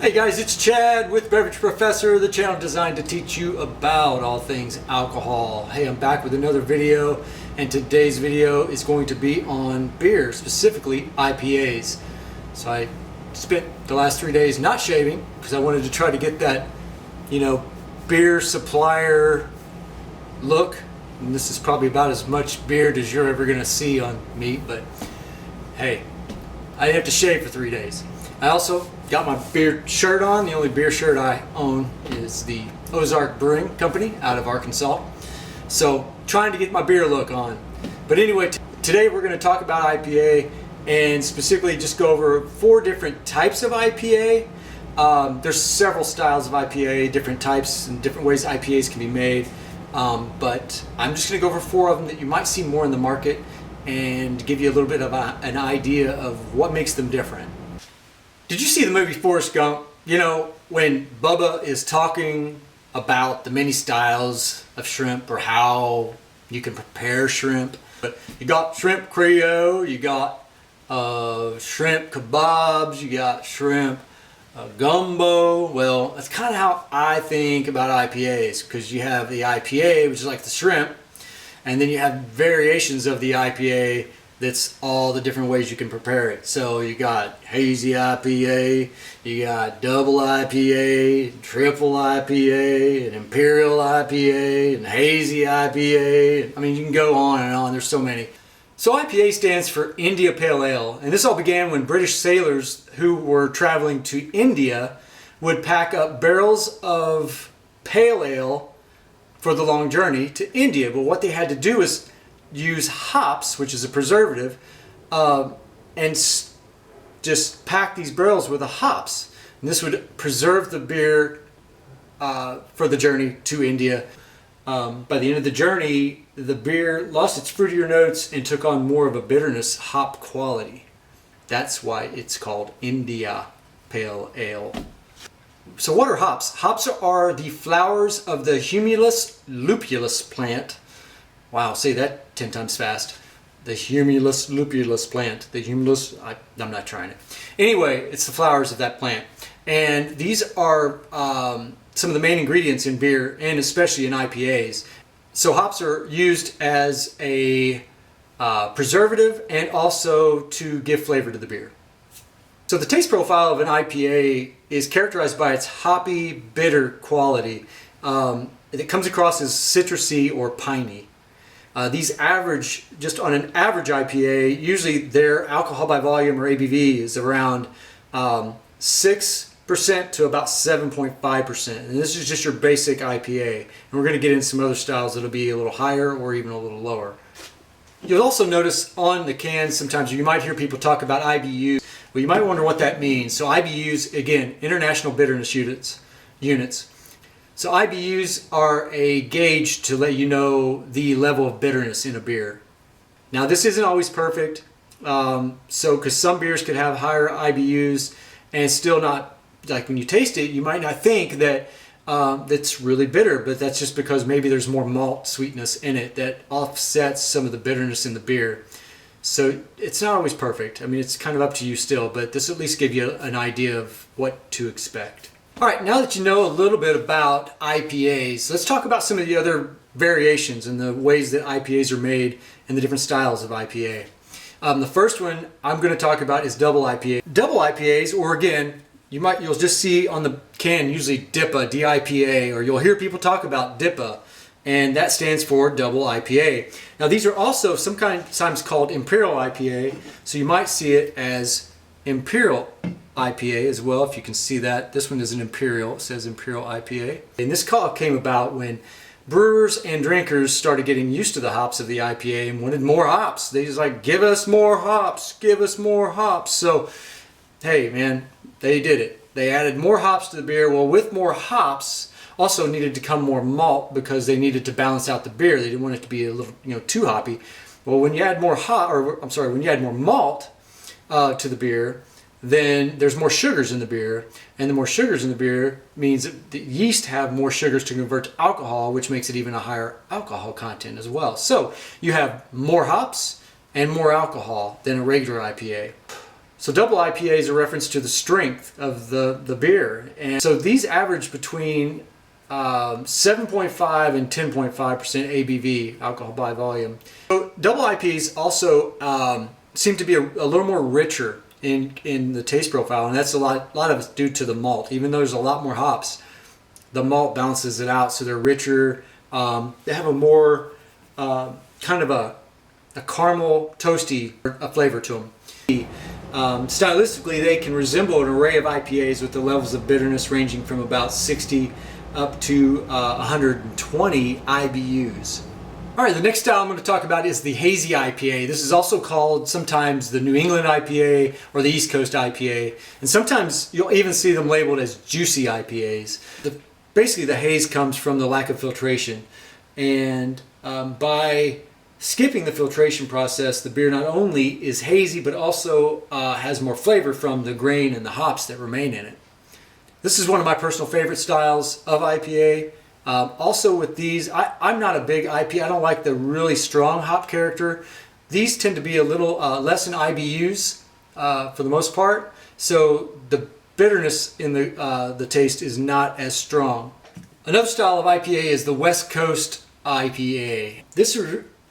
Hey guys, it's Chad with Beverage Professor, the channel designed to teach you about all things alcohol. Hey, I'm back with another video, and today's video is going to be on beer, specifically IPAs. So I spent the last 3 days not shaving because I wanted to try to get that, beer supplier look. And this is probably about as much beard as you're ever going to see on me, but hey, I didn't have to shave for 3 days. I also got my beer shirt on. The only beer shirt I own is the Ozark Brewing Company out of Arkansas. So trying to get my beer look on. But anyway, today we're going to talk about IPA and specifically just go over 4 different types of IPA. There's several styles of IPA, different types and different ways IPAs can be made. But I'm just going to go over 4 of them that you might see more in the market and give you a little bit of an idea of what makes them different. Did you see the movie Forrest Gump? When Bubba is talking about the many styles of shrimp or how you can prepare shrimp. But you got shrimp Creole, you got shrimp kebabs, you got shrimp gumbo. Well, that's kind of how I think about IPAs, because you have the IPA, which is like the shrimp, and then you have variations of the IPA. That's all the different ways you can prepare it. So you got Hazy IPA, you got double IPA, triple IPA, and imperial IPA, and hazy IPA. I mean, you can go on and on. There's so many. So IPA stands for India Pale Ale, and this all began when British sailors who were traveling to India would pack up barrels of pale ale for the long journey to India. But what they had to do is use hops, which is a preservative, and just pack these barrels with the hops. And this would preserve the beer for the journey to India. By the end of the journey, the beer lost its fruitier notes and took on more of a bitterness hop quality. That's why it's called India Pale Ale. So what are hops? Hops are the flowers of the Humulus lupulus plant. Wow, say that 10 times fast. The Humulus lupulus plant. The Humulus, I'm not trying it. Anyway, it's the flowers of that plant. And these are some of the main ingredients in beer, and especially in IPAs. So hops are used as a preservative and also to give flavor to the beer. So the taste profile of an IPA is characterized by its hoppy, bitter quality. It comes across as citrusy or piney. These average, just on an average IPA, usually their alcohol by volume or ABV is around 6% to about 7.5%. And this is just your basic IPA. And we're going to get into some other styles that'll be a little higher or even a little lower. You'll also notice on the cans sometimes you might hear people talk about IBUs. Well, you might wonder what that means. So IBUs, again, International Bitterness Units. So IBUs are a gauge to let you know the level of bitterness in a beer. Now this isn't always perfect, because some beers could have higher IBUs and still not, like when you taste it, you might not think that that's really bitter, but that's just because maybe there's more malt sweetness in it that offsets some of the bitterness in the beer. So it's not always perfect. I mean, it's kind of up to you still, but this at least gives you an idea of what to expect. All right, now that you know a little bit about IPAs, let's talk about some of the other variations and the ways that IPAs are made and the different styles of IPA. The first one I'm going to talk about is double IPA. Double IPAs, or again, you'll just see on the can usually DIPA, D-I-P-A, or you'll hear people talk about DIPA, and that stands for double IPA. Now these are also sometimes called Imperial IPA, so you might see it as Imperial IPA as well, if you can see that. This one is an Imperial, it says Imperial IPA. And this call came about when brewers and drinkers started getting used to the hops of the IPA and wanted more hops. They just like, give us more hops, give us more hops. So, hey man, they did it. They added more hops to the beer. Well, with more hops, also needed to come more malt because they needed to balance out the beer. They didn't want it to be a little, too hoppy. Well, when you add more when you add more malt to the beer, then there's more sugars in the beer, and the more sugars in the beer means that the yeast have more sugars to convert to alcohol, which makes it even a higher alcohol content as well. So you have more hops and more alcohol than a regular IPA. So double IPA is a reference to the strength of the beer. And so these average between 7.5 and 10.5% ABV, alcohol by volume. So double IPAs also seem to be a little more richer in the taste profile, and that's a lot of it's due to the malt. Even though there's a lot more hops, the malt balances it out, so they're richer. They have a more kind of a caramel, toasty flavor to them. Stylistically, they can resemble an array of IPAs with the levels of bitterness ranging from about 60 up to 120 IBUs. All right, the next style I'm going to talk about is the Hazy IPA. This is also called sometimes the New England IPA or the East Coast IPA, and sometimes you'll even see them labeled as juicy IPAs. Basically, the haze comes from the lack of filtration, and by skipping the filtration process, the beer not only is hazy, but also has more flavor from the grain and the hops that remain in it. This is one of my personal favorite styles of IPA. Also with these, I'm not a big IPA. I don't like the really strong hop character. These tend to be a little less in IBUs for the most part, so the bitterness in the taste is not as strong. Another style of IPA is the West Coast IPA. This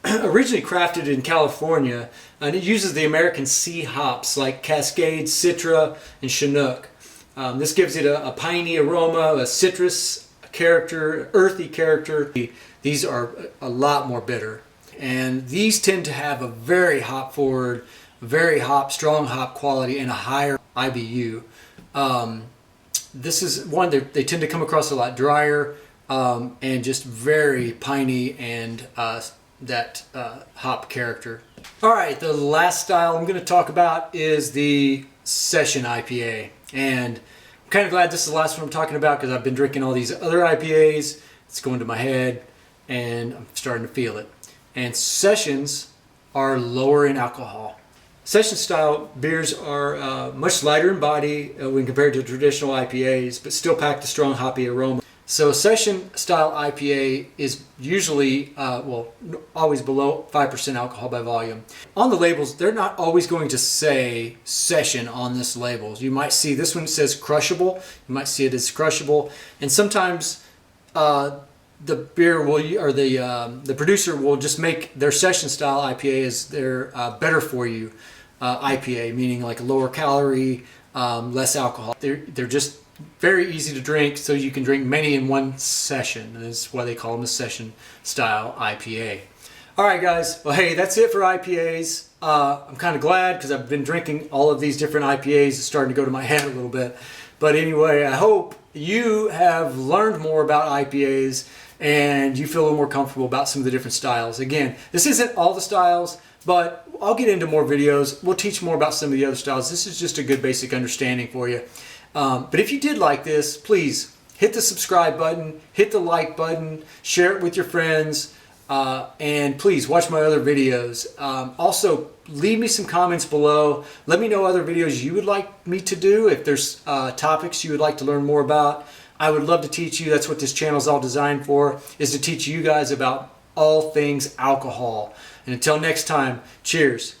originally crafted in California, and it uses the American sea hops like Cascade, Citra, and Chinook. This gives it a piney aroma, a citrus character, earthy character. These are a lot more bitter, and these tend to have a very hop forward, very strong hop quality, and a higher IBU. This is one they tend to come across a lot drier and just very piney and that hop character. All right, the last style I'm going to talk about is the Session IPA, and I'm kind of glad this is the last one I'm talking about because I've been drinking all these other IPAs. It's going to my head and I'm starting to feel it. And Sessions are lower in alcohol. Session style beers are much lighter in body when compared to traditional IPAs, but still pack a strong hoppy aroma. So a Session style IPA is usually, always below 5% alcohol by volume. On the labels, they're not always going to say Session on this label. You might see this one says crushable. You might see it as crushable. And sometimes the beer will, or the producer will just make their Session style IPA as their better for you IPA, meaning like lower calorie, less alcohol. They're just very easy to drink, so you can drink many in one session. And that's why they call them a Session style IPA. All right, guys. Well, hey, that's it for IPAs. I'm kind of glad because I've been drinking all of these different IPAs. It's starting to go to my head a little bit. But anyway, I hope you have learned more about IPAs and you feel a little more comfortable about some of the different styles. Again, this isn't all the styles, but I'll get into more videos. We'll teach more about some of the other styles. This is just a good basic understanding for you. But if you did like this, please hit the subscribe button, hit the like button, share it with your friends, and please watch my other videos. Also, leave me some comments below. Let me know other videos you would like me to do. If there's topics you would like to learn more about, I would love to teach you. That's what this channel is all designed for, is to teach you guys about all things alcohol. And until next time, cheers.